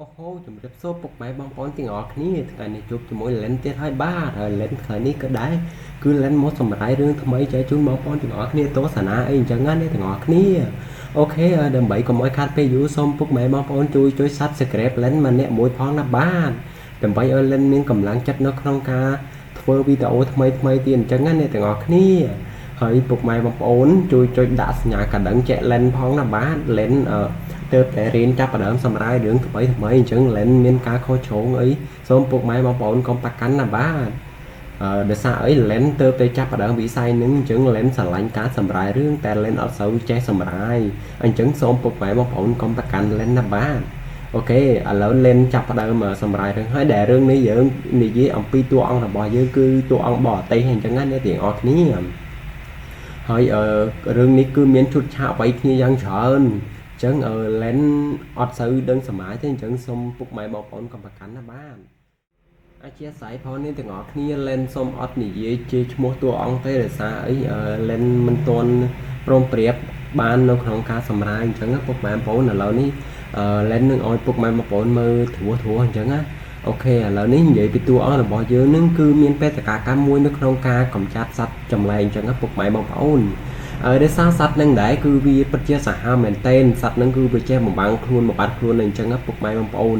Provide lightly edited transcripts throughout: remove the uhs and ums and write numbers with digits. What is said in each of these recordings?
អូហូជំរាបសួរពុកម៉ែបងប្អូនទាំងអស់គ្នាថ្ងៃនេះជួបជាមួយលេនទៀតហើយបាទហើយលេនថ្ងៃនេះក៏ដែរគឺលេនមកសម្រាយរឿងថ្មីចែកជូនបងប្អូនទាំងអស់គ្នាទស្សនាអីអញ្ចឹងណាអ្នកទាំងអស់គ្នាអូខេដើម្បីកុំឲ្យខាតពេលយូរសូមពុកម៉ែបងប្អូនជួយ Subscribe លេនម្នាក់មួយផងណាបាទដើម្បីឲ្យលេនមានកម្លាំងចិត្តនៅក្នុងការធ្វើវីដេអូថ្មីទៀតអញ្ចឹងណាអ្នកទាំងអស់គ្នាហើយពុកម៉ែបងប្អូនជួយចុចដាក់សញ្ញាកណ្ដឹងចែកលេនផងណាបាទលេនទើបតែរៀនចាប់ផ្ដើមសម្រាយរឿងថ្មីអញ្ចឹងលេនមានការខុសឆ្គងអីសូមពុកម៉ែបងប្អូនកុំប្រកាន់ណាបាទដោយសារអីលេនទើបតែចាប់ផ្ដើមវិស័យនឹងអញ្ចឹងលេនស្រឡាញ់ការសម្រាយរឿងតែលេនអត់សូវចេះសម្រាយអញ្ចឹងសូមពុកម៉ែបងប្អូនកុំប្រកាន់លេនណាបាទអូខេឥឡូវលេនចាប់ផ្ដើមសម្រាយរឿងហើយដែលរឿងនេះយើងនិយាយអំពីតួអង្គរបស់យើងគឺតួអង្គបរទេសអញ្ចឹងណាអ្នកទាំងអស់គ្នាហើយរឿងនេះគឺមានឈុតឆាកអ្វីគ្នាយ៉ាងច្រើនអញ្ចឹងលេនអត់សូវដឹងសម័យទេអញ្ចឹងសូមពុកម៉ែបងប្អូនកុំប្រកាន់ណាបាទអធិស្ឋានផងនេះទាំងអស់គ្នាលេនសូមអត់និយាយជាឈ្មោះតួអង្គទេដោយសារអីលេនមិនទាន់ព្រមព្រៀបបាននៅក្នុងការសម្រាយអញ្ចឹងពុកម៉ែបងប្អូនឥឡូវនេះលេននឹងឲ្យពុកម៉ែបងប្អូនមើលធัวអញ្ចឹងណាអូខេឥឡូវនេះនិយាយពីតួអង្គរបស់យើងនឹងគឺមានបេសកកម្មមួយនៅក្នុងការកម្ចាត់សត្វចម្លែកអញ្ចឹងពុកម៉ែបងប្អូនដោយសារសត្វនឹងដែរគឺវាពិតជាសាហាវមែនទែនសត្វនឹងគឺវាចេះបំបាំងខ្លួនបំបត្តិខ្លួនអញ្ចឹងពុកម៉ែបងប្អូន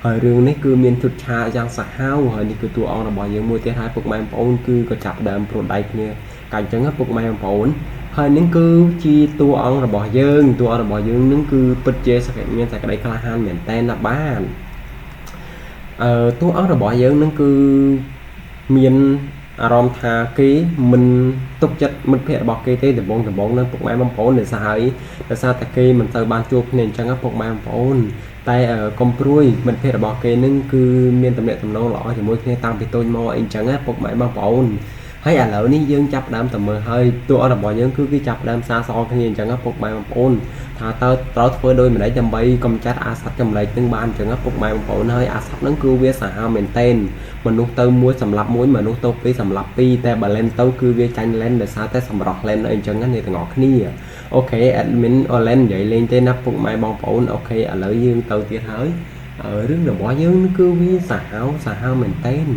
ហើយរឿងនេះគឺមានជុតឆាយ៉ាងសាហាវហើយនេះគឺតួអង្គរបស់យើងមួយទៀតហើយពុកម៉ែបងប្អូនគឺក៏ចាប់ដើមប្រួនដៃគ្នាកាលអញ្ចឹងពុកម៉ែបងប្អូនហើយនេះគឺជាតួអង្គរបស់យើងនឹងគឺពិតជាមានសក្តីក្លាហានមែនទែនណាបាទតួអង្គរបស់យើងនឹងគឺមានអារម្មណ៍ថាគេមិនទុកចិត្តមិត្តភ័ក្តិរបស់គេទេដំបងនឹងពុកម៉ែបងប្អូនដោយសារតែគេមិនទៅបានជួបគ្នាអញ្ចឹងពុកម៉ែបងប្អូនតែកុំព្រួយមិត្តភ័ក្តិរបស់គេនឹងគឺមានទំនាក់ទំនងល្អជាមួយគ្នាតាំងពីតូចមកអីអញ្ចឹងពុកម៉ែបងប្អូនហើយឥឡូវនេះយើងចាប់ផ្ដើមទៅមើលហើយតួអង្គរបស់យើងគឺគេចាប់ផ្ដើមសាសអគ្នាអញ្ចឹងពុកម៉ែបងប្អូនថាតើត្រូវធ្វើដូចម្តេចដើម្បីកម្ចាត់អាសត្វចម្លែកនឹងបានអញ្ចឹងពុកម៉ែបងប្អូនហើយអាសត្វនឹងគឺវាសាហាវមែនទែនមនុស្សទៅមួយសម្លាប់មួយមនុស្សទៅពីរសម្លាប់ពីរតែបើលេនទៅគឺវាចាញ់លេនដោយសារតែសម្រស់លេនអីអញ្ចឹងអ្នកទាំងអស់គ្នាអូខេ admin អលេននិយាយលេងទេណាពុកម៉ែបងប្អូនអូខេឥឡូវយើងទៅទៀតហើយរឿងរបស់យើងគឺវាសាហាវមែនទែន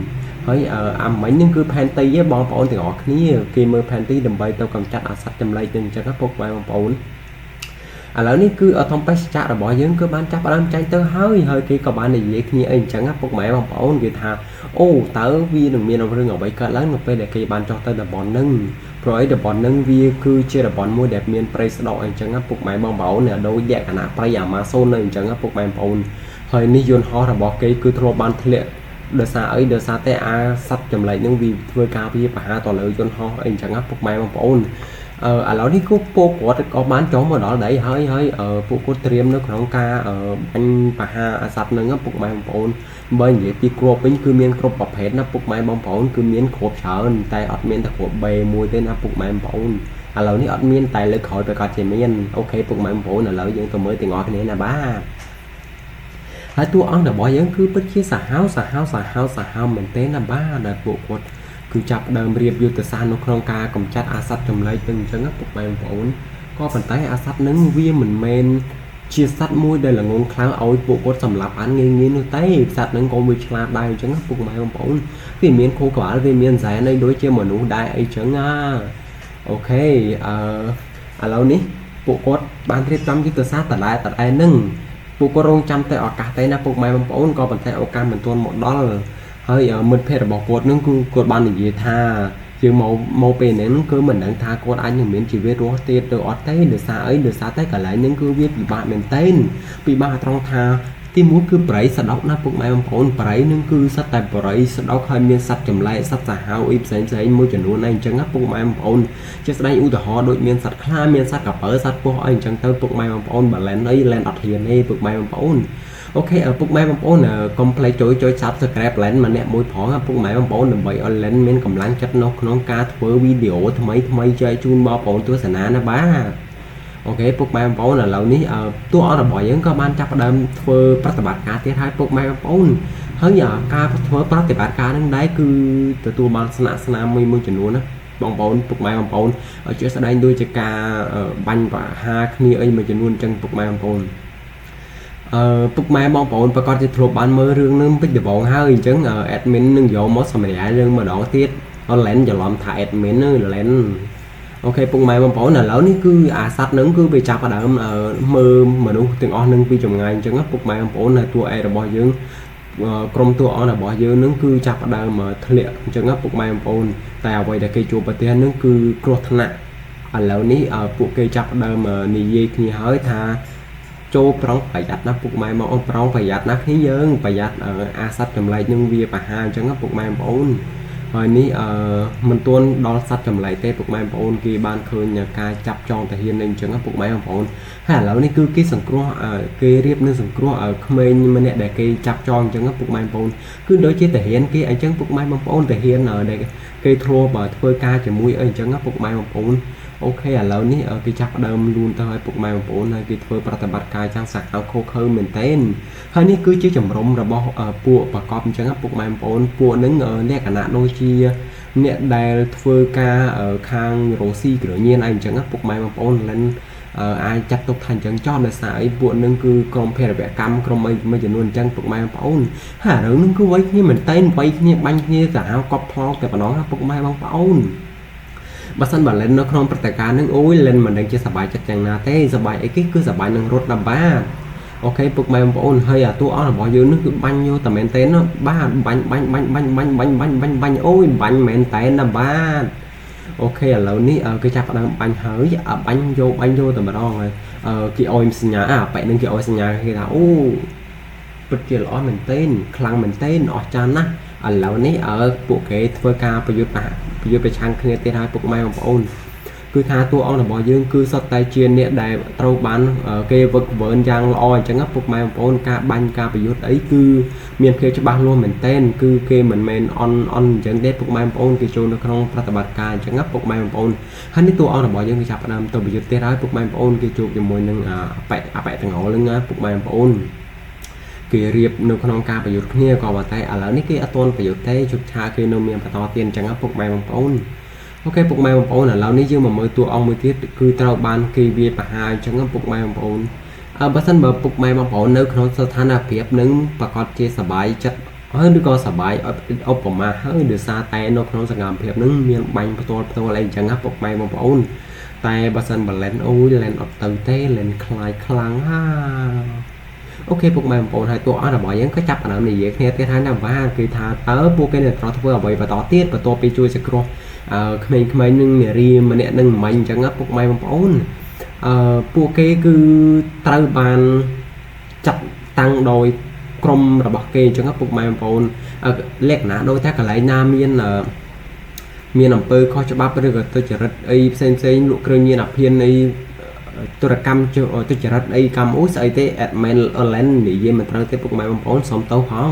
ហើយអាមិញនឹងគឺផែនទីឯងបងប្អូនទាំងអស់គ្នាគេមើលផែនទីដើម្បីទៅកម្ចាត់អាសត្វចម្លែកនឹងអញ្ចឹងពុកម៉ែបងប្អូនឥឡូវនេះគឺអធំបេសកៈរបស់យើងគឺបានចាប់ផ្ដើមចាញ់ទៅហើយគេក៏បាននិយាយគ្នាអីអញ្ចឹងពុកម៉ែបងប្អូនគេថាអូតើវានឹងមានរឿងអ្វីកើតឡើងនៅពេលដែលគេបានចុះទៅតំបន់ហ្នឹងព្រោះឯតំបន់ហ្នឹងវាគឺជាតំបន់មួយដែលមានព្រៃស្ដុកអញ្ចឹងពុកម៉ែបងប្អូនដោយលក្ខណៈព្រៃអាម៉ាហ្សូននៅអញ្ចឹងពុកម៉ែបងប្អូនហើយនេះយន្តហោះរបស់គេគឺធ្លាប់បានធ្លាក់ដោយសារតែអាសត្វចម្លែកនឹងវាធ្វើការពារប្រហារទៅលើយន្តហោះអីអញ្ចឹងពុកម៉ែបងប្អូនឥឡូវនេះគឺពួកគាត់ក៏បានចុះមកដល់ដីហើយពួកគាត់ត្រៀមនៅក្នុងការបាញ់ប្រហារអាសត្វនឹងពុកម៉ែបងប្អូនបើនិយាយពីគ្រាប់វិញគឺមានគ្រប់ប្រភេទណាពុកម៉ែបងប្អូនគឺមានគ្រាប់ច្រើនតែអត់មានតែគ្រាប់ B មួយទេណាពុកម៉ែបងប្អូនឥឡូវនេះអត់មានតែលើក្រោយប្រកាសជាមានអូខេពុកម៉ែបងប្អូនឥឡូវយើងទៅមើលទាំងអស់គ្នាណាបាទហើយតួអង្គរបស់យើងគឺពិតជាសាហាវមែនទែនណាបាទដែលពួកគាត់គឺចាប់ដើមរៀបយុទ្ធសាស្ត្រនៅក្នុងការកម្ចាត់អាសត្វចម្លែកទាំងអញ្ចឹងពុកម៉ែបងប្អូនក៏ប៉ុន្តែអាសត្វនឹងវាមិនមែនជាសត្វមួយដែលល្ងងខ្លាំងឲ្យពួកគាត់សម្លាប់បានងាយនោះទេសត្វនឹងក៏វាឆ្លាតដែរអញ្ចឹងពុកម៉ែបងប្អូនវាមានខួរក្បាលវាមានសែនអីដូចជាមនុស្សដែរអីចឹងអូខេឥឡូវនេះពួកគាត់បានរៀបចំយុទ្ធសាស្ត្រតដែលនឹងពួកគាត់រងចាំតែឱកាសទេណាពុកម៉ែបងប្អូនក៏ប៉ុន្តែឱកាសមិនទាន់មកដល់ហើយមិត្តភ័ក្តិរបស់គាត់នឹងគឺគាត់បាននិយាយថាយើងមកពេលហ្នឹងគឺមិនដឹងថាគាត់អាចនឹងមានជីវិតរស់ទៀតទៅអត់ទេដោយសារតែកន្លែងហ្នឹងគឺវាពិបាកមែនទែនពិបាកត្រង់ថាទីមួយគឺប្រៃស្ដុកណាពុកម៉ែបងប្អូនប្រៃនឹងគឺសត្វតែប្រៃស្ដុកហើយមានសត្វចម្លែកសត្វសាហាវអីផ្សេងមួយចំនួនអីអញ្ចឹងណាពុកម៉ែបងប្អូនជាស្ដែងឧទាហរណ៍ដូចមានសត្វខ្លាមានសត្វកពើសត្វពស់អីអញ្ចឹងទៅពុកម៉ែបងប្អូនបើលែនអីលែនអត់ហ៊ានទេពុកម៉ែបងប្អូនអូខេពុកម៉ែបងប្អូនកុំភ្លេចជួយ Subscribe លែនម្នាក់មួយផងពុកម៉ែបងប្អូនដើម្បីឲ្យលែនមានកម្លាំងចិត្តនៅក្នុងការធ្វើវីដេអូថ្មីចែកជូនបងប្អូនទស្សនាណាបាទអូខេពុកម៉ែបងប្អូនឥឡូវនេះតួអង្គរបស់យើងក៏បានចាប់ផ្ដើមធ្វើប្រតិបត្តិការទៀតហើយពុកម៉ែបងប្អូនហើយការធ្វើប្រតិបត្តិការនឹងដែរគឺទទួលបានស្នាមមួយចំនួនណាបងប្អូនពុកម៉ែបងប្អូនជាស្ដែងដូចជាការបាញ់ប្រហារគ្នាអីមួយចំនួនអញ្ចឹងពុកម៉ែបងប្អូន ពុកម៉ែបងប្អូនប្រកាសជាធ្លាប់បានមើលរឿងនឹងពេញដំបងហើយអញ្ចឹង admin នឹងយកមកសម្រាប់រឿងម្ដងទៀត online ច្រឡំថា admin នឹង online អូខេពុកម៉ែបងប្អូនឥឡូវនេះគឺអាសត្វនឹងគឺវាចាប់ដើមមើលមនុស្សទាំងអស់នឹងពីចម្ងាយអញ្ចឹងពុកម៉ែបងប្អូននៅតួឯរបស់យើងក្រុមតួអង្គរបស់យើងនឹងគឺចាប់ដើមធ្លាក់អញ្ចឹងពុកម៉ែបងប្អូនតែអ្វីដែលគេជួបប្រទះនឹងគឺគ្រោះថ្នាក់ឥឡូវនេះពួកគេចាប់ដើមនិយាយគ្នាហើយថាចូលប្រងប្រយ័ត្នណាពុកម៉ែបងប្អូនប្រងប្រយ័ត្នណាគ្នាយើងប្រយ័ត្នអាសត្វចម្លែកនឹងវាបហាអញ្ចឹងពុកម៉ែបងប្អូនហើយនេះមិនទាន់ដល់សត្វចម្លែកទេពុកម៉ែបងប្អូនគេបានឃើញការចាប់ចងតាហ៊ានអញ្ចឹងពុកម៉ែបងប្អូនហើយឥឡូវនេះគឺគេសង្គ្រោះគេរៀបនឹងសង្គ្រោះក្មេងម្នាក់ដែលគេចាប់ចងអញ្ចឹងពុកម៉ែបងប្អូនគឺដូចជាតាហ៊ានគេអញ្ចឹងពុកម៉ែបងប្អូនតាហ៊ានដែលគេធ្លាប់ធ្វើការជាមួយអីអញ្ចឹងពុកម៉ែបងប្អូនអូខេឥឡូវនេះគេចាប់ដើមលូនទៅឲ្យពុកម៉ែបងប្អូនហើយគេធ្វើប្រតិបត្តិការយ៉ាងសាហាវខុសខើមែនទែនហើយនេះគឺជាចម្រុំរបស់ពួកប្រកបអញ្ចឹងពុកម៉ែបងប្អូនពួកនឹងលក្ខណៈដូចជាអ្នកដែលធ្វើការខាងរស់ស៊ីក្រញៀនអីអញ្ចឹងពុកម៉ែបងប្អូនលែនអាចចាត់ទុកថាអញ្ចឹងចោលដោយសារអីពួកនឹងគឺក្រុមភេរវកម្មក្រុមអីមួយចំនួនអញ្ចឹងពុកម៉ែបងប្អូនហើយរឿងនឹងគឺវ័យគ្នាមែនទែនវ័យគ្នាបាញ់គ្នាសាហាវកប់ផ្លោកតែប៉ុណ្ណោះពុកម៉ែបងប្អូនបើសិនបើលែននៅក្នុងព្រឹត្តិការណ៍នឹងអូយលែនមិនដឹងជាសប្បាយចិត្តយ៉ាងណាទេសប្បាយអីគេគឺសប្បាយនឹងរត់ដល់បាទអូខេពុកម៉ែបងប្អូនហើយតួអង្គរបស់យើងនឹងគឺបាញ់យកតែមែនទែនបាទបាញ់អូយបាញ់មែនទែនណាបាទអូខេឥឡូវនេះគេចាប់ផ្ដើមបាញ់ហើយបាញ់យកតែម្ដងហើយគេអោយសញ្ញាបែកនឹងគេអោយសញ្ញាគេថាអូពិតជាល្អមែនទែនខ្លាំងមែនទែនអស្ចារ្យណាស់ឥឡូវនេះពួកគេធ្វើការប្រយុទ្ធប្រឆាំងគ្នាទៀតហើយពុកម៉ែបងប្អូនគឺថាតួអង្គរបស់យើងគឺសុទ្ធតែជាអ្នកដែលត្រូវបានគេវឹកវើយ៉ាងល្អអញ្ចឹងពុកម៉ែបងប្អូនការបាញ់ការប្រយុទ្ធអីគឺមានភាពច្បាស់លាស់មែនទែនគឺគេមិនមែនអន់អញ្ចឹងទេពុកម៉ែបងប្អូនគេចូលនៅក្នុងប្រតិបត្តិការអញ្ចឹងពុកម៉ែបងប្អូនហើយនេះតួអង្គរបស់យើងគេចាប់ផ្ដើមទៅប្រយុទ្ធទៀតហើយពុកម៉ែបងប្អូនគេជួបជាមួយនឹងអបៈទាំងអស់ហ្នឹងពុកម៉ែបងប្អូនគេរៀបនៅក្នុងការប្រយុទ្ធគ្នាក៏ប៉ុន្តែឥឡូវនេះគេអត់ទាន់ប្រយុទ្ធទេជុតឆាគេនៅមានបន្តទៀតអញ្ចឹងពុកម៉ែបងប្អូនអូខេពុកម៉ែបងប្អូនឥឡូវនេះយើងមកមើលតួអង្គមួយទៀតគឺត្រូវបានគេវាយប្រហារអញ្ចឹងពុកម៉ែបងប្អូនបើសិនបើពុកម៉ែបងប្អូននៅក្នុងស្ថានភាពនឹងប្រកាសជាសប្បាយចិត្តហើយឬក៏សប្បាយឧបមាហើយដោយសារតែនៅក្នុងសកម្មភាពនឹងមានបាញ់ផ្ទាល់អីអញ្ចឹងពុកម៉ែបងប្អូនតែបើសិនបើលែនអូយលែនអត់ទៅទេលែនខ្លាយខ្លាំងអូខេពុកម៉ែបងប្អូនហើយតួអង្គរបស់យើងក៏ចាប់ផ្ដើមនិយាយគ្នាទៀតហើយណាបាទគឺថាតើពួកគេនឹងត្រូវធ្វើអ្វីបន្តទៀតបន្ទាប់ពីជួយសង្គ្រោះក្មេងៗនឹងនារីម្នាក់នឹងមិញអញ្ចឹងពុកម៉ែបងប្អូនពួកគេគឺត្រូវបានចាត់តាំងដោយក្រុមរបស់គេអញ្ចឹងពុកម៉ែបងប្អូនលក្ខណៈដូចថាកន្លែងណាមានអំពើខុសច្បាប់ឬក៏ទុច្ចរិតអីផ្សេងលក់គ្រឿងញៀនអាភៀនអីទរកម្មទុច្ចរិតអីកម្មអូស្អីទេ admin online និយាយមិនត្រូវទេពុកម៉ែបងប្អូនសុំទោសផង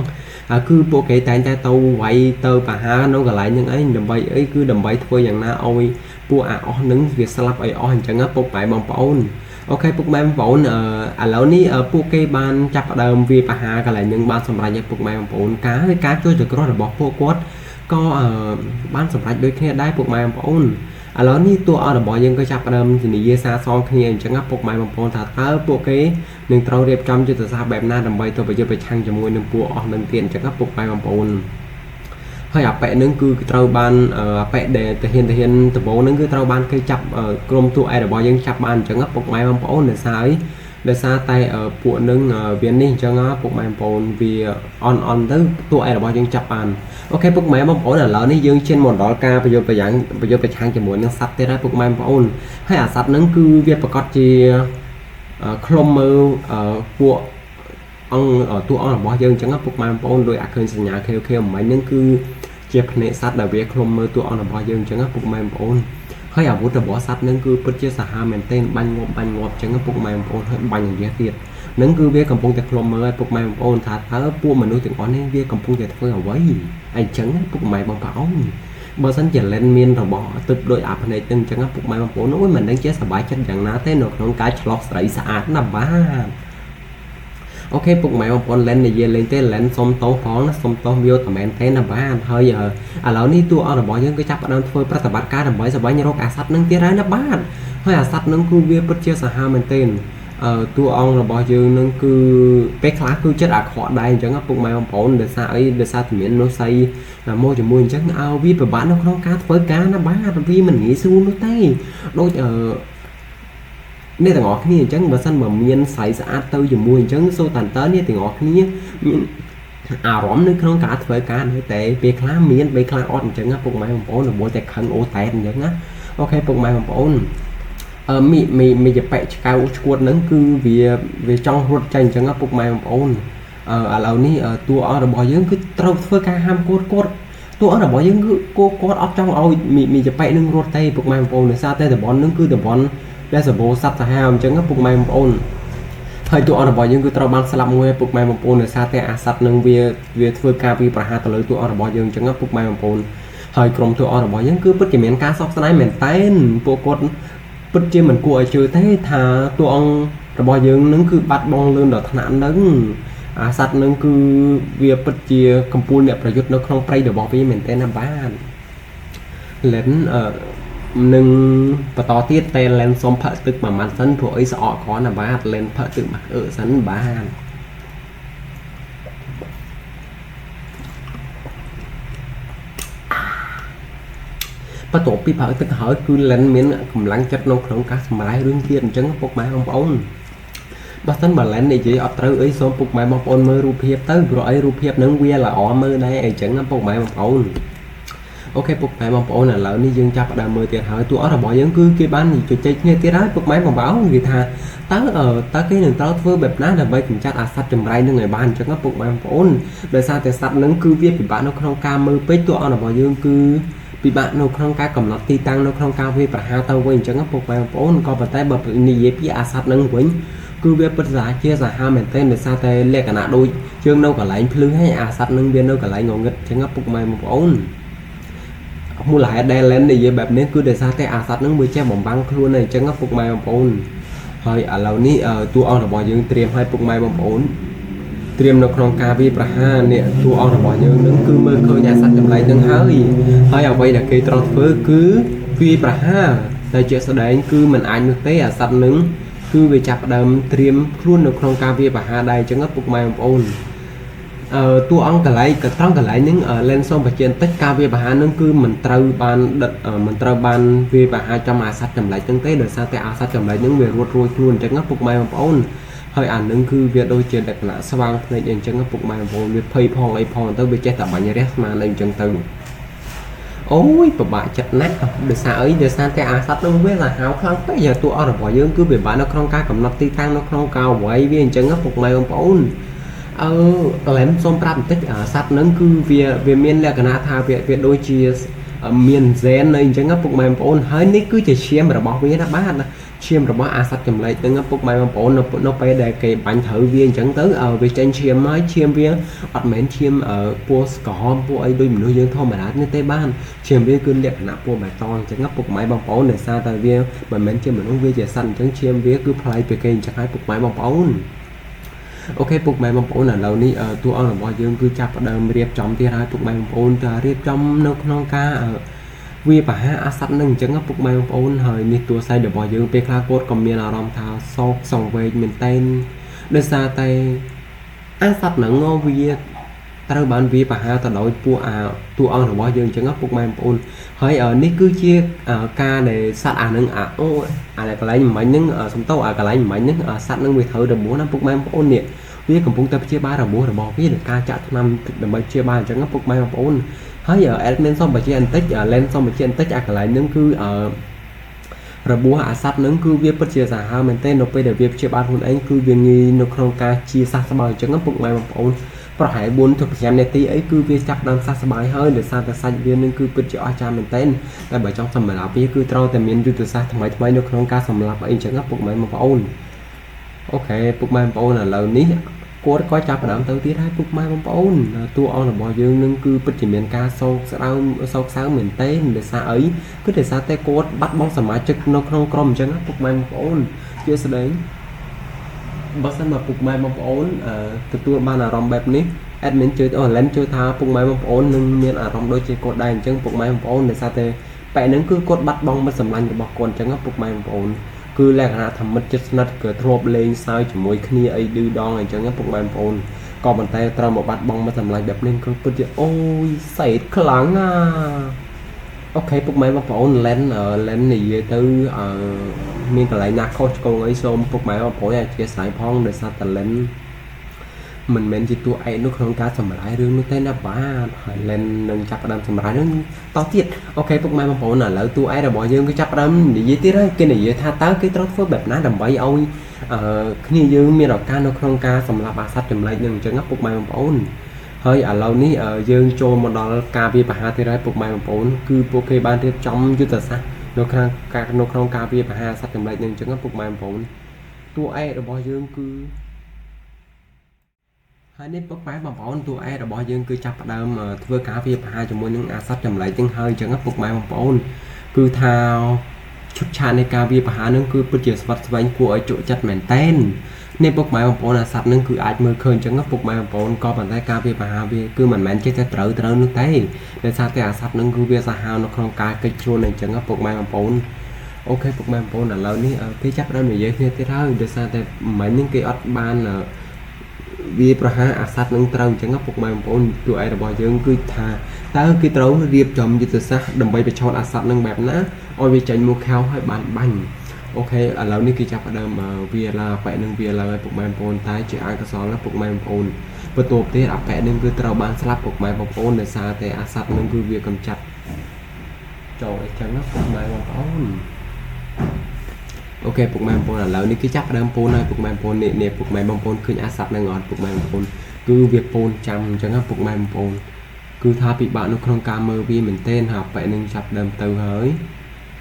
គឺពួកគេតែងតែទៅវាយទៅបហានៅកន្លែងហ្នឹងអីដើម្បីអីគឺដើម្បីធ្វើយ៉ាងណាឲ្យពួកអាអស់ហ្នឹងវាស្លាប់អីអស់អញ្ចឹងពុកម៉ែបងប្អូនអូខេពុកម៉ែបងប្អូនឥឡូវនេះពួកគេបានចាប់ផ្ដើមវាយបហាកន្លែងហ្នឹងបានសម្រេចឲ្យពុកម៉ែបងប្អូនការជួយសង្គ្រោះរបស់ពួកគាត់ក៏បានសម្រេចដូចគ្នាដែរពុកម៉ែបងប្អូនឥឡូវនេះតួអង្គរបស់យើងក៏ចាប់ផ្ដើមនិយាយសារសងគ្នាអញ្ចឹងពុកម៉ែបងប្អូនថាតើពួកគេនឹងត្រូវរៀបចំយុទ្ធសាស្ត្របែបណាដើម្បីទៅប្រយុទ្ធប្រឆាំងជាមួយនឹងពួកអស់នឹងទៀតអញ្ចឹងពុកម៉ែបងប្អូនហើយអបិនឹងគឺត្រូវបានអបិដែលតាហ៊ានដំបូងនឹងគឺត្រូវបានគេចាប់ក្រុមតួឯករបស់យើងចាប់បានអញ្ចឹងពុកម៉ែបងប្អូនដោយសារតែពួកនឹងវានេះអញ្ចឹងពុកម៉ែបងប្អូនវាអន់ទៅតួឯករបស់យើងចាប់បានអូខេពុកម៉ែបងប្អូនឥឡូវនេះយើងឈានមកដល់ការប្រយុទ្ធប្រឆាំងជាមួយនឹងសត្វទៀតហើយពុកម៉ែបងប្អូនហើយអាសត្វហ្នឹងគឺវាប្រកាសជាខ្លុំមើលពួកតួអង្គរបស់យើងអញ្ចឹងពុកម៉ែបងប្អូនដោយអាឃើញសញ្ញាខេវមិញហ្នឹងគឺជាភ្នែកសត្វដែលវាខ្លុំមើលតួអង្គរបស់យើងអញ្ចឹងពុកម៉ែបងប្អូនហើយអាវុធរបស់សត្វហ្នឹងគឺពិតជាសាហាវមែនទែនបាញ់ងាប់អញ្ចឹងពុកម៉ែបងប្អូនហើយបាញ់រយៈទៀតនឹងគឺវាកំពុងតែខ្លុំមើលឲ្យពុកម៉ែបងប្អូនថាតើពួកមនុស្សទាំងអស់នេះវាកំពុងតែធ្វើអ្វីអញ្ចឹងពុកម៉ែបងប្អូនបើសិនជាលែនមានរបស់ទឹកដូចអាភ្នែកហ្នឹងអញ្ចឹងពុកម៉ែបងប្អូនអូយមិនដឹងជាសប្បាយចិត្តយ៉ាងណាទេនៅក្នុងការឆ្លោះស្រីស្អាតណាបាទអូខេពុកម៉ែបងប្អូនលែននិយាយលេងទេលែនសុំទោសផងណាសុំទោសវាតែមែនទេណាបាទហើយឥឡូវនេះតួអង្គរបស់យើងគឺចាប់ផ្ដើមធ្វើប្រតិបត្តិការដើម្បីស្វែងរកអាសត្វនឹងទៀតហើយណាបាទហើយអាសត្វនឹងគឺវាពិតជាសាហាវមែនទេ តួអង្គរបស់យើងនឹងគឺពេលខ្លះគឺចិត្តអាក្រក់ដែរអញ្ចឹងពុកម៉ែបងប្អូនដោយសារអីដោយសារជំនាញនោះស្អីមកជាមួយអញ្ចឹងឲ្យវាពិបាកនៅក្នុងការធ្វើការណាបាទវាមិនងាយស្រួលនោះទេដូចអ្នកទាំងអស់គ្នាអញ្ចឹងបើសិនបើមានស្រីស្អាតទៅជាមួយអញ្ចឹងសូតាន់តើអ្នកទាំងអស់គ្នាមានអារម្មណ៍នៅក្នុងការធ្វើការនៅតែពេលខ្លះមានពេលខ្លះអត់អញ្ចឹងពុកម៉ែបងប្អូនរវល់តែខឹងអូតែតអញ្ចឹងណាអូខេពុកម៉ែបងប្អូនមីចបៈឆ្កៅឈួតហ្នឹងគឺវាចង់រត់ចេញអញ្ចឹងពុកម៉ែបងប្អូនឥឡូវនេះតួអង្គរបស់យើងគឺត្រូវធ្វើការហាមគាត់តួអង្គរបស់យើងគឺគាត់អត់ចង់ឲ្យមីចបៈនឹងរត់ទេពុកម៉ែបងប្អូនដោយសារតែតំបន់ហ្នឹងគឺតំបន់ដែលសម្បូរសត្វសាហាវអញ្ចឹងពុកម៉ែបងប្អូនហើយតួអង្គរបស់យើងគឺត្រូវបានស្លាប់មួយពុកម៉ែបងប្អូនដោយសារតែអាសត្វនឹងវាធ្វើការវាប្រហារទៅលើតួអង្គរបស់យើងអញ្ចឹងពុកម៉ែបងប្អូនហើយក្រុមតួអង្គរបស់យើងគឺពិតជាមានការសោកស្ដាយមែនតែនពួកគាត់ពិតជាមិនគួរឲ្យជឿទេថាតួអង្គរបស់យើងនឹងគឺបាត់បង់លឿនដល់ថ្នាក់ហ្នឹងអាសត្វនឹងគឺវាពិតជាកំពូលអ្នកប្រយុទ្ធនៅក្នុងព្រៃរបស់វាមែនតែនណាបាទលែននឹងបន្តទៀតតែលែនសុំផឹកទឹកមួយម៉ាត់សិនព្រោះអីស្អកគ្រាន់ណាបាទលែនផឹកទឹកមកសិនបាទបន្ទាប់ពីផឹកទឹកហើយគឺលែនមានកម្លាំងចិត្តនៅក្នុងការសម្រេចរឿងទៀតអញ្ចឹងពុកម៉ែបងប្អូនបើសិនបើលែននិយាយអត់ត្រូវអីសូមពុកម៉ែបងប្អូនមើលរូបភាពទៅព្រោះអីរូបភាពហ្នឹងវាល្អមើលដែរអញ្ចឹងពុកម៉ែបងប្អូនអូខេពុកម៉ែបងប្អូនឥឡូវនេះយើងចាប់ផ្ដើមមើលទៀតហើយតួអង្គរបស់យើងគឺគេបានជជែកគ្នាទៀតហើយពុកម៉ែបងប្អូននិយាយថាតើគេនឹងត្រូវធ្វើបែបណាដើម្បីកម្ចាត់អាសត្វចម្រៃនឹងឲ្យបានអញ្ចឹងពុកម៉ែបងប្អូនដោយសារតែសត្វនឹងគឺវាពិបាកនៅក្នុងការមើលពេកតួអង្គរបស់យើងគឺពិបាកនៅក្នុងការកំណត់ទីតាំងនៅក្នុងការវាប្រហារទៅវិញអញ្ចឹងពុកម៉ែបងប្អូនក៏ប៉ុន្តែបើនិយាយពីអាសត្វនឹងវិញគឺវាពិតជាសាហាវមែនទែនដោយសារតែលក្ខណៈដូចយើងនៅកន្លែងភ្លឺហើយអាសត្វនឹងវានៅកន្លែងងងឹតអញ្ចឹងពុកម៉ែបងប្អូនមូលហេតុដែលលែននិយាយបែបនេះគឺដោយសារតែអាសត្វនឹងវាចេះបំបាំងខ្លួនអញ្ចឹងពុកម៉ែបងប្អូនហើយឥឡូវនេះតួអង្គរបស់យើងត្រៀមឲ្យពុកម៉ែបងប្អូនត្រៀមនៅក្នុងការវាប្រហារនេះតួអង្គរបស់យើងនឹងគឺមើលឃើញអាសត្វចម្លែកនឹងហើយអ្វីដែលគេត្រូវធ្វើគឺវាប្រហារតែជាក់ស្ដែងគឺមិនអាចនោះទេអាសត្វនឹងគឺវាចាប់ផ្ដើមត្រៀមខ្លួននៅក្នុងការវាប្រហារដែរអញ្ចឹងពុកម៉ែបងប្អូនតួអង្គកន្លែងក៏ត្រង់កន្លែងហ្នឹងលែនសូមបញ្ជាក់បន្តិចការវាប្រហារហ្នឹងគឺមិនត្រូវបានវាប្រហារចំអាសត្វចម្លែកហ្នឹងទេដោយសារតែអាសត្វចម្លែកហ្នឹងវារត់រួចខ្លួនអញ្ចឹងពុកម៉ែបងប្អូនហើយអានឹងគឺវាដូចជាលក្ខណៈស្វាងភ្នែកអញ្ចឹងពុកម៉ែបងប្អូនវាភ័យផងអីផងទៅវាចេះតែបាញ់រះស្មានអីអញ្ចឹងទៅអូយពិបាកចិត្តណាស់ដោយសារអីដោយសារតែអាសត្វនឹងវាសាហាវខ្លាំងពេកតួអង្គរបស់យើងគឺវាបាននៅក្នុងការកំណត់ទីតាំងនៅក្នុងការវាយវាអញ្ចឹងពុកម៉ែបងប្អូនលែនសូមប្រាប់បន្តិចសត្វហ្នឹងគឺវាមានលក្ខណៈថាវាដូចជាមានហ្សែនអីអញ្ចឹងពុកម៉ែបងប្អូនហើយនេះគឺជាឈាមរបស់វាណាបាទឈាមរបស់អាសត្វចម្លែកហ្នឹងពុកម៉ែបងប្អូននៅពេលដែលគេបាញ់ត្រូវវាអញ្ចឹងទៅវាចេញឈាមហើយឈាមវាអត់មែនឈាមពណ៌ក្រហមពណ៌អីដូចមនុស្សយើងធម្មតានេះទេបានឈាមវាគឺលក្ខណៈពណ៌បៃតងអញ្ចឹងពុកម៉ែបងប្អូនដោយសារតែវាមិនមែនជាមនុស្សវាជាសត្វអញ្ចឹងឈាមវាគឺប្លែកពីគេអញ្ចឹងហើយពុកម៉ែបងប្អូនអូខេពុកម៉ែបងប្អូនឥឡូវនេះតួអង្គរបស់យើងគឺចាប់ផ្ដើមរៀបចំទៀតហើយពុកម៉ែបងប្អូនតើរៀបចំនៅក្នុងការវាប្រហារអាសត្វនឹងអញ្ចឹងពុកម៉ែបងប្អូនហើយនេះតួស្អីរបស់យើងពេលខ្លះគាត់ក៏មានអារម្មណ៍ថាសោកសង្វេគមែនតែនដោយសារតែអាសត្វនឹងវាត្រូវបានវាប្រហារទៅដោយពួកតួអង្គរបស់យើងអញ្ចឹងពុកម៉ែបងប្អូនហើយនេះគឺជាការដែលសត្វអានឹងអាកន្លែងមិញហ្នឹងសំតោកន្លែងមិញហ្នឹងសត្វនឹងវាត្រូវរបួសណាពុកម៉ែបងប្អូននេះវាកំពុងតែព្យាបាលរបួសរបស់វាដោយការចាក់ថ្នាំដើម្បីព្យាបាលអញ្ចឹងពុកម៉ែបងប្អូនហើយadmin សូមបញ្ជាក់បន្តិចលែនសូមបញ្ជាក់បន្តិចកន្លែងហ្នឹងគឺរបួសអាសត្វហ្នឹងគឺវាពិតជាសាហាវមែនទែននៅពេលដែលវាព្យាបាលខ្លួនឯងគឺវាងាយនៅក្នុងការជាសះស្បើយអញ្ចឹងពុកម៉ែបងប្អូនប្រហែល4ទៅ5នាទីអីគឺវាចាប់ដើមសះស្បើយហើយដោយសារតែសាច់វានឹងគឺពិតជាអស្ចារ្យមែនទែនតែបើចង់សម្រាប់វាគឺត្រូវតែមានយុទ្ធសាស្ត្រថ្មីនៅក្នុងការសម្លាប់អីអញ្ចឹងពុកម៉ែបងប្អូនអូខេពុកម៉ែបងប្អូនឥឡូវនេះគាត់ក៏ចាប់ផ្ដើមទៅទៀតហើយពុកម៉ែបងប្អូនតួអង្គរបស់យើងនឹងគឺពិតជាមានការសោកសៅមែនទែនដោយសារអីគឺដោយសារតែគាត់បាត់បង់សមាជិកនៅក្នុងក្រុមអញ្ចឹងពុកម៉ែបងប្អូនជាស្ដែងបើសិនមកពុកម៉ែបងប្អូនទទួលបានអារម្មណ៍បែបនេះ admin ជឿលែនជឿថាពុកម៉ែបងប្អូននឹងមានអារម្មណ៍ដូចជាគាត់ដែរអញ្ចឹងពុកម៉ែបងប្អូនដោយសារតែបែបហ្នឹងគឺគាត់បាត់បង់មិត្តសម្លាញ់របស់គាត់អញ្ចឹងពុកម៉ែបងប្អូន cứ là khả thầm mất chất nát cửa thộp lên sao chỉ mối khi ấy đưa đo này chẳng phục bài phone còn bàn tay trao một bát bông mà thầm lại đập lên con bứt ôi sấy kháng à ok phục máy mà phone lên này từ miền cái lại nát khó con ấy xôm phục máy mà phone này chia sải phong để sao tận lên mình men chỉตัวไอ้นุกของการสมัยเรื่องนุกเต้นนะบ้าเล่นนึงจับประดำสมัยนึงต่อติดโอเคพวกมันบางคนน่ะแล้วตัวไอ้เราบอกยังก็จับประดำดีที่ได้cái nàyท่าตาcái trâu phơiแบบนั้นดำใบเอาkhiยังมีดอกการนุกของการสำหรับอาสัตว์จำเลยหนึ่งจะงับพวกมันบางคนเฮ้ยเรานี่ยังโจมมันดอลการวิปหาที่ได้พวกมันบางคนคือพวกเคบ้านที่จอมยุทธศาสตร์นุกของการนุกของการวิปหาสัตว์จำเลยหนึ่งจะงับพวกมันบางคนตัวไอ้เราบอกยังคือhai nếp bóc bái bằng phổตัวไอ้เราบอกยังคือจับประเดิมเพื่อการวิปหาจมูกนึงอาสัตว์จำเลยจึงเฮ้ยจะงับพวกมันบางคนคือทาวชุดชาในการวิปหานึงคือปัจจัยสวัสดิ์กูไอ้จุจัดเหม็นเต้นในพวกไม้บางปอนสัตว์นึงคืออาจมือเคยจังก็พวกไม้บางปอนก็บันไดการวิปหาวิคือเหมือนแมนเจ๊จะเต๋อนึกเต้ในซาแต่สัตว์นึงคือวิสาหาในโครงการกิจชวนในจังก็พวกไม้บางปอนโอเคพวกไม้บางปอนน่ะเรานี่ที่จับได้หน่วยเยอะเนี่ยที่เท่าในซาแต่เหมือนnhững cái ọt banวิปหาสัตว์นึงเต๋อจังก็พวกไม้บางปอนตัวไอ้เราบอกยังคือท่าแต่คือเต๋อเรียบจอมยุทธศาสตร์ดำไปไปชนสัตว์นึงแบบนั้นเอาไปจันมูเข้าให้บานบังโอเคเรานี่คือจับประเดิมเวียลาแปะหนึ่งเวียลาปลุกไม้ปนท้ายเจ้าอันกระสอนแล้วปลุกไม้ปนประตูเตะแปะหนึ่งคือเราบานสลับปลุกไม้ปนในซาแต่อาสัตหนึ่งคือเวียกำจัดจอยจังนะปลุกไม้ปนโอเคปลุกไม้ปนเรานี่คือจับประเดิมปนเลยปลุกไม้ปนเนี่ยปลุกไม้ปนคืออาสัตหนึ่งงอนปลุกไม้ปนคือเวียปนจำจังนะปลุกไม้ปนคือทาปีบานนุโครงการเมื่อวีเหมือนเต้นหาแปะหนึ่งจับเดิมเตาเฮ้ย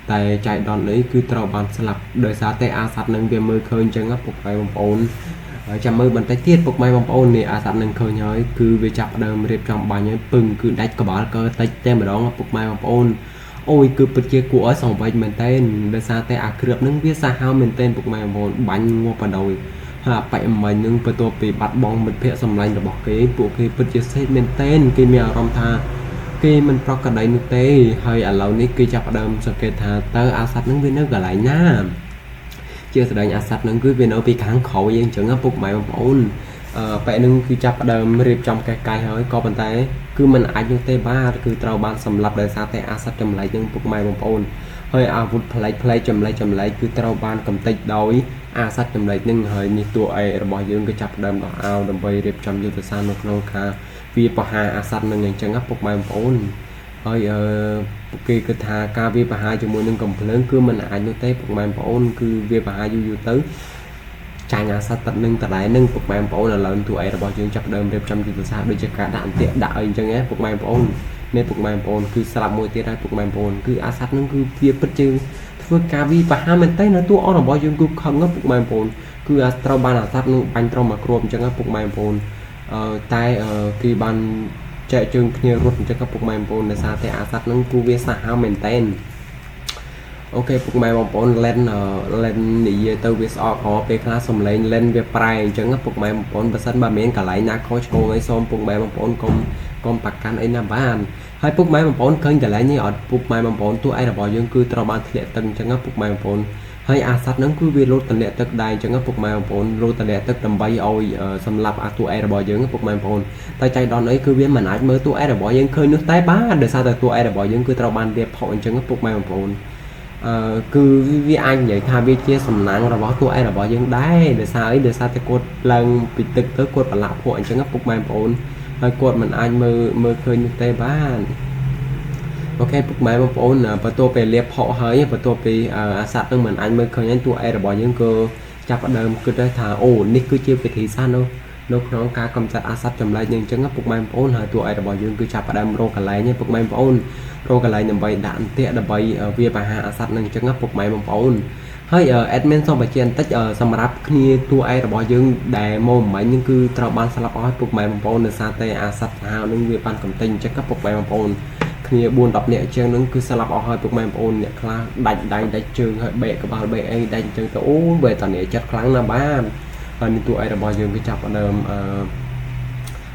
แต่ใจดอนนี้คือเราบานสลับโดยสาแต่อาสัตหนึ่งเบียมือเคยจังกับปลุกไม้บางปนจำมือบันไดเทียดปลุกไม้บางปนเนี่ยอาสัตหนึ่งเคยย้อยคือเวจับเดิมเรียบจำบานย้อยปึงคือได้กระบอกก็ติดเต็มไปร้องปลุกไม้บางปนโอ้ยคือปัจเจกูอ้อยสองใบเหมือนเต้นโดยสาแต่อาเครือบนึงเวียสาฮาวเหมือนเต้นปลุกไม้บางปนบันงัวปะโดยหาไปมันนึงประตูปีบัดบองมันเพะสำลัยระบอกเกย์ปลุกเกย์ปัจเจเซเหมือนเต้นเกย์มีอารมณ์ท่าcái mình pro cái đấy nước tê hơi ở lâu ní cái chập đầm sau cái thà tơ asat nâng viên nó gọi lại nhá chưa từ đây asat nâng cứ viên ở bị kháng khẩu yên chẳng ngấp bục mày bóng ôn vậy nâng cứ chập đầm riệp trong cái hơi có bàn tay cứ mình ai nước tê ba cứ trâu ban sầm lập đời sao tê asat chầm lại nhưng bục mày bóng ôn hơi vụt play chầm lại cứ trâu ban cầm tịch đói asat chầm lại nhưng hơi như tuổi bỏ dương cái chập đầm ao đầm bay riệp trong như từ xa nó nô ca vì bảo hà asat nâng nhanh chẳng ngấp bục mày bóng ôn hơi cái thà ca vi bà hai cho mỗi nâng cầm lớn cứ mình ai như thế bục mày bóng ôn cứ vi bà hai du tới trái ngã sát tận nâng tại nâng bục mày bóng ôn là lần tuổi là bao nhiêu chập đầm riệp trong từ xa đôi cho cả đạn tiện đại cho nghe bục mày bóng ôn nên bục mày bóng ôn cứ sập môi tiệt ra bục mày bóng ôn cứ asat nâng cứ vi bất chư phương ca vi bà hai mình thấy nó tua ở là bao nhiêu cứ không ngấp bục mày bóng ôn cứ trâu ban asat nâng bánh trâu mà crom cho nghe bục mày bóng ôn tai khi ban chạy trường kia rút cho các bục mày bóng để sao thì asat nâng cu vi sa hao mình tên ok bục mày bóng lên đi từ vi so có về class lên về prai cho các bục mày bóng bớt sân ba miếng cả lại nát khó cho ấy xôm bục mày bóng con bạc can ấy nằm bàn hai bục mày bóng khơi trở lại như ở bục mày bóng tôi ai là bỏ dương cư trao ban thiệt từng cho các bục mày bóng hay asat nâng cứ vi lô tận lệ tức đài cho các bục mày bóng lô tận lệ tức đầm bay oi xâm lập tụi ai là bỏ dương các bục mày bóng tay chạy đón ấy cứ biết mình ai mới tụi ai là bỏ dương khơi nước tái bá để sao từ tụi ai là bỏ dương cứ trao ban đẹp họ cho các bục mày bóng cứ vì anh vậy tha biết chia sầm nặng là bỏ tụi ai là bỏ dương đáy để sao ấy để sao thì cột lần bị tức tới cột và lạp họ cho các bục mày bóng hay cột mình anh mơ khơi nước tái bá ok bục máy bóng ônประตูไปเรียบhọ hơiประตูไปสัตว์นึงเหมือนอันเมื่อเคยยันตัวไอ้ระบอยยังก็จับเดิมคือได้ถ่าโอ้นี่คือเชี่ยวไปทีสั้นเนาะนกน้องกากำจัดอาสัตว์จำไรยังจังกับปลุกไม้ปนหาตัวไอ้ระบอยยังคือจับเดิมโรกันไรเนี่ยปลุกไม้ปนโรกันไรนำใบด่านเตะนำใบเวียไปหาอาสัตว์นึงจังกับปลุกไม้ปนให้แอดมินส่งไปเชียนตัดสำหรับนี่ตัวไอ้ระบอยยังได้โมหมายยังคือตราบานสลับอ้อยปลุกไม้ปนในซาเตอาสัตว์หานึงเวียปันกำติงจังกับปลุกไม้ปนนี่บุญดับเนี่ยเชียงนึงคือสลับออกให้พวกแมงปนเนี่ยคลาได้เชิงให้เบะกับบ้านเบะไอ้ได้เชิงตัวโอ้เบะตอนนี้จัดครั้งนะบ้านอันนี้ตัวไอ้ระบายยังก็จับเดิม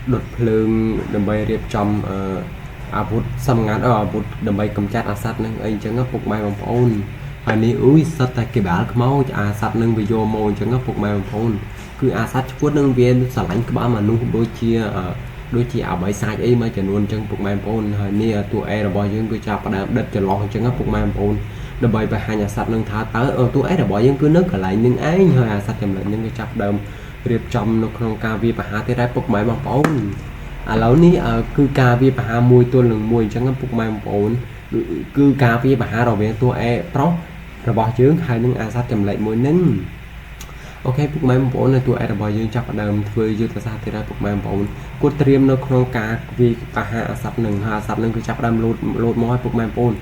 đột phượng đầm bay điệp trong vụt xâm ngán ở vụt đầm bay cầm chặt asat nâng anh chẳng ngấp phục mai bằng ôn ហើយនេះអ៊ុយសិតតែគេបាល់ខ្មោចអាសัตว์នឹងវាយកមកអញ្ចឹងពុកម៉ែបងប្អូនគឺអាសัตว์ឈួតនឹងវាស្រឡាញ់ក្បាលមនុស្សដូចជាអាបីសាច់អីមួយចំនួនអញ្ចឹងពុកម៉ែបងប្អូនហើយនេះតួអេរបស់យើងគឺចាប់ផ្ដើមដិតចន្លោះអញ្ចឹងពុកម៉ែបងប្អូនដើម្បីបង្ហាញអាសัตว์នឹងថាតើតួអេរបស់យើងគឺនៅកន្លែងនឹងឯងហើយអាសัตว์ចំណុចនឹងគឺចាប់ផ្ដើមរៀបចំនៅក្នុងការវាបហាទៀតដែរពុកម៉ែបងប្អូនឥឡូវនេះគឺការវាបហាមួយទល់នឹងមួយអញ្ចឹងពុកម៉ែបងប្អូនគឺការវាបហារវាងតួអេប្រុសរបស់យើងហើយនឹងអាសัตว์ចម្លែកមួយនឹងអូខេពុកម៉ែបងប្អូននៅតួអេរបស់យើងចាប់ផ្ដើមធ្វើយុទ្ធសាស្ត្រទៀតហើយពុកម៉ែបងប្អូនគួរត្រៀមនៅក្នុងការវាបហាអាសัตว์នឹងហើយអាសัตว์នឹងគឺចាប់ផ្ដើមលោតមកឲ្យពុកម៉ែបងប្អូន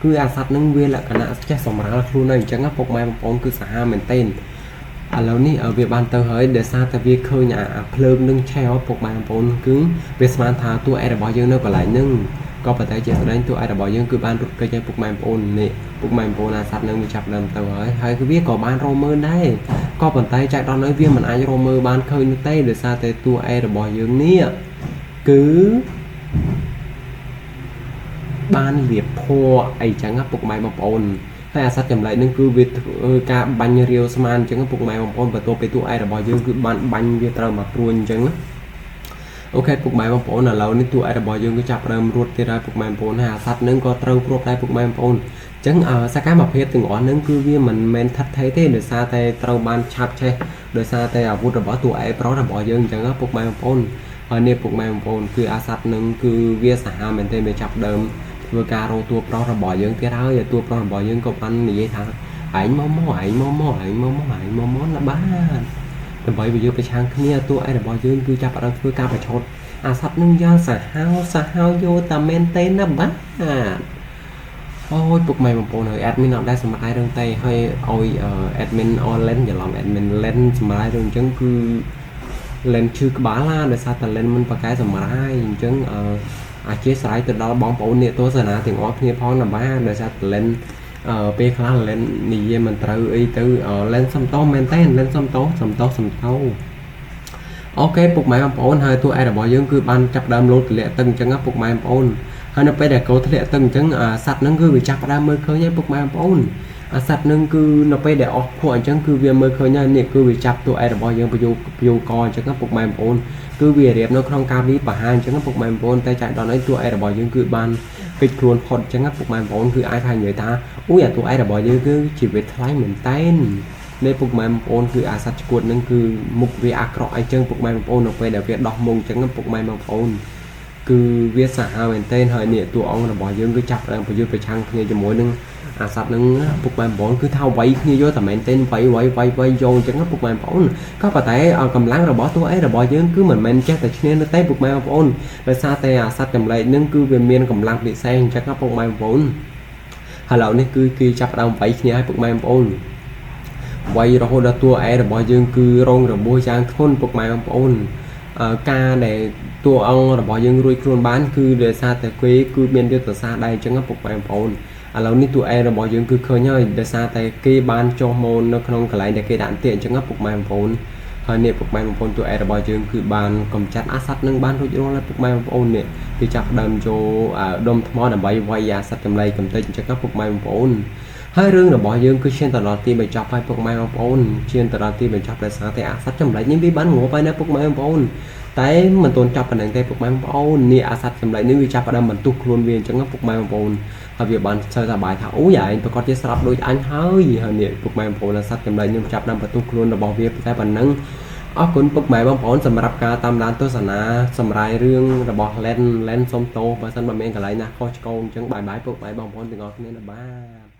គឺអាសัตว์នឹងវាលក្ខណៈចេះសម្រាលខ្លួនហើយអញ្ចឹងពុកម៉ែបងប្អូនគឺសាហាវមែនទែនឥឡូវនេះវាបានទៅហើយដោយសារតែវាឃើញអាភ្លើងនឹងឆេះពុកម៉ែបងប្អូនគឺវាស្មានថាតួអេរបស់យើងនៅកន្លែងហ្នឹងក៏ប៉ុន្តែជាស្ដែងតួអេរបស់យើងគឺបានរត់គេចឲ្យពុកម៉ែបងប្អូននេះពុកម៉ែបងប្អូនអាសัตว์នឹងវាចាប់ដើមទៅហើយគឺវាក៏បានរមើលដែរក៏ប៉ុន្តែចែកដល់ហើយវាមិនអាចរមើលបានឃើញនោះទេដោយសារតែតួអេរបស់យើងនេះគឺបានលាបភ័រអីចឹងពុកម៉ែបងប្អូនហើយអាសัตว์ចម្លែកនឹងគឺវាការបាញ់រាវស្មានអញ្ចឹងពុកម៉ែបងប្អូនបន្ទាប់ពីតួអេរបស់យើងគឺបានបាញ់វាត្រូវមកព្រួយអញ្ចឹងអូខេពុកម៉ែបងប្អូនឥឡូវនេះតួអេរបស់យើងគឺចាប់ផ្ដើមរត់ទៀតហើយពុកម៉ែបងប្អូនហើយអាសัตว์នឹងក៏ត្រូវគ្រាប់ដែរពុកម៉ែបងប្អូនអញ្ចឹងសកម្មភាពទាំងអស់នឹងគឺវាមិនមែនថិតថេរទេដោយសារតែត្រូវបានឆាប់ឆេះដោយសារតែអាវុធរបស់តួអេប្រុសរបស់យើងអញ្ចឹងពុកម៉ែបងប្អូនហើយនេះពុកម៉ែបងប្អូនគឺអាសัตว์នឹងគឺវាសាហាវមែនទេវាចាប់ដើមធ្វើការរោតួប្រុសរបស់យើងទៀតហើយតួប្រុសរបស់យើងក៏បាននិយាយថាឯងមកល្បានដើម្បីវាយកប្រឆាំងគ្នាតួអេរបស់យើងគឺចាប់ផ្ដើមធ្វើការប្រឆោតអាសัตว์នឹងយ៉ាងសាហាវយកតែមែនទេណាបាទអូយពុកម៉ែបងប្អូនហើយ admin អត់ដែរសម្រាប់រឿងទេហើយឲ្យ admin online ច្រឡំ admin len សម្រាប់រឿងអញ្ចឹងគឺ len ឈឺក្បាលណាដោយសារតែ len មិនប្រកែសម្រាប់អញ្ចឹងអធិស្ឋានទៅដល់បងប្អូនអ្នកទស្សនាទាំងអស់គ្នាផងណាបាទដោយសារតែ len ពេលខ្លះ len និយាយមិនត្រូវអីទៅ len សំតោមែនតើ len សំតោអូខេពុកម៉ែបងប្អូនហើយតួអេរបស់យើងគឺបានចាប់ដើមលោតទម្លាក់ទឹកអញ្ចឹងពុកម៉ែបងប្អូនហើយនៅពេលដែលកោធ្លាក់ទឹកអញ្ចឹងសัตว์នឹងគឺវាចាប់ដើមមើលឃើញហើយពុកម៉ែបងប្អូនសัตว์នឹងគឺនៅពេលដែលអស់ភក់អញ្ចឹងគឺវាមើលឃើញហើយនេះគឺវាចាប់តួអេរបស់យើងពយោកអញ្ចឹងពុកម៉ែបងប្អូនគឺវារៀបនៅក្នុងការវិបហាអញ្ចឹងពុកម៉ែបងប្អូនតែចែកដល់ឲ្យតួអេរបស់យើងគឺបានគេចខ្លួនផុតអញ្ចឹងពុកម៉ែបងប្អូនគឺអាចថានិយាយថាអូយអាតួអេរបស់យើងគឺជីវិតថ្លៃមែនតែននេះពុកម៉ែបងប្អូនគឺអាសัตว์ឈួតនឹងគឺមុខវាអាក្រក់អីចឹងពុកម៉ែបងប្អូននៅពេលដែលវាដោះមុងអញ្ចឹងពុកម៉ែបងប្អូនគឺវាសាហាវមែនទែនហើយនេះតួអង្គរបស់យើងគឺចាប់ដើមប្រយុទ្ធប្រឆាំងគ្នាជាមួយនឹងអាសัตว์នឹងពុកម៉ែបងប្អូនគឺថាវាយគ្នាយកតែមែនទែនវាយយកអញ្ចឹងពុកម៉ែបងប្អូនក៏ប៉ុន្តែកម្លាំងរបស់តួអេរបស់យើងគឺមិនមែនចេះតែឈ្នះនោះទេពុកម៉ែបងប្អូនដោយសារតែអាសัตว์ចម្លែកនឹងគឺវាមានកម្លាំងពិសេសអញ្ចឹងពុកម៉ែបងប្អូនហើយឥឡូវនេះគឺគេចាប់ដើមវាយគ្នាឲ្យពុកម៉ែបងប្អូនវាយរហូតដល់តួអេរបស់យើងគឺរងរបួសយ៉ាងធ្ងន់ពុកម៉ែបងប្អូនការដែលតួអង្គរបស់យើងរួចខ្លួនបានគឺដោយសារតែគេគឺមានយុទ្ធសាស្ត្រដែរអញ្ចឹងពុកម៉ែបងប្អូនឥឡូវនេះតួអេរបស់យើងគឺឃើញហើយដោយសារតែគេបានចុះមកនៅក្នុងកន្លែងដែលគេដាក់ទៀអញ្ចឹងពុកម៉ែបងប្អូនហើយនេះពុកម៉ែបងប្អូនតួអេរបស់យើងគឺបានកំចាត់អាសัตว์នឹងបានរួចរាល់ហើយពុកម៉ែបងប្អូននេះគេចាប់ដើមចូលដុំថ្មដើម្បីវាយអាសัตว์ចម្លែកកំទេចអញ្ចឹងពុកម៉ែបងប្អូនហើយរឿងរបស់យើងគឺឈានទៅដល់ទីបញ្ចប់ហើយពុកម៉ែបងប្អូនឈានទៅដល់ទីបញ្ចប់ដោយសារតែអាសัตว์ចម្លែកនេះវាបានងាប់ហើយណាពុកម៉ែបងប្អូនតែមិនទាន់ចាប់ប៉ុណ្ណឹងទេពុកម៉ែបងប្អូននេះអាសัตว์ចម្លែកនេះវាចាប់ផ្ដើមបន្ទុះខ្លួនវាអញ្ចឹងពុកម៉ែបងប្អូនហើយវាបានសើសប្បាយថាអូយឯងប្រកាសជាស្រាប់ដូចអញហើយនេះពុកម៉ែបងប្អូនអាសัตว์ចម្លែកនេះចាប់ផ្ដើមបន្ទុះខ្លួនរបស់វាតែប៉ុណ្ណឹងអរគុណពុកម៉ែបងប្អូនសម្រាប់ការតាមដានទស្សនាសម្រាប់រឿងរបស់ len សុំទោសបើសិនបើមានកន្លែងណាខុសឆ្គងអញ្ចឹងបាយពុកម៉ែបងប្អូនទាំងអស់គ្នាណាបាទ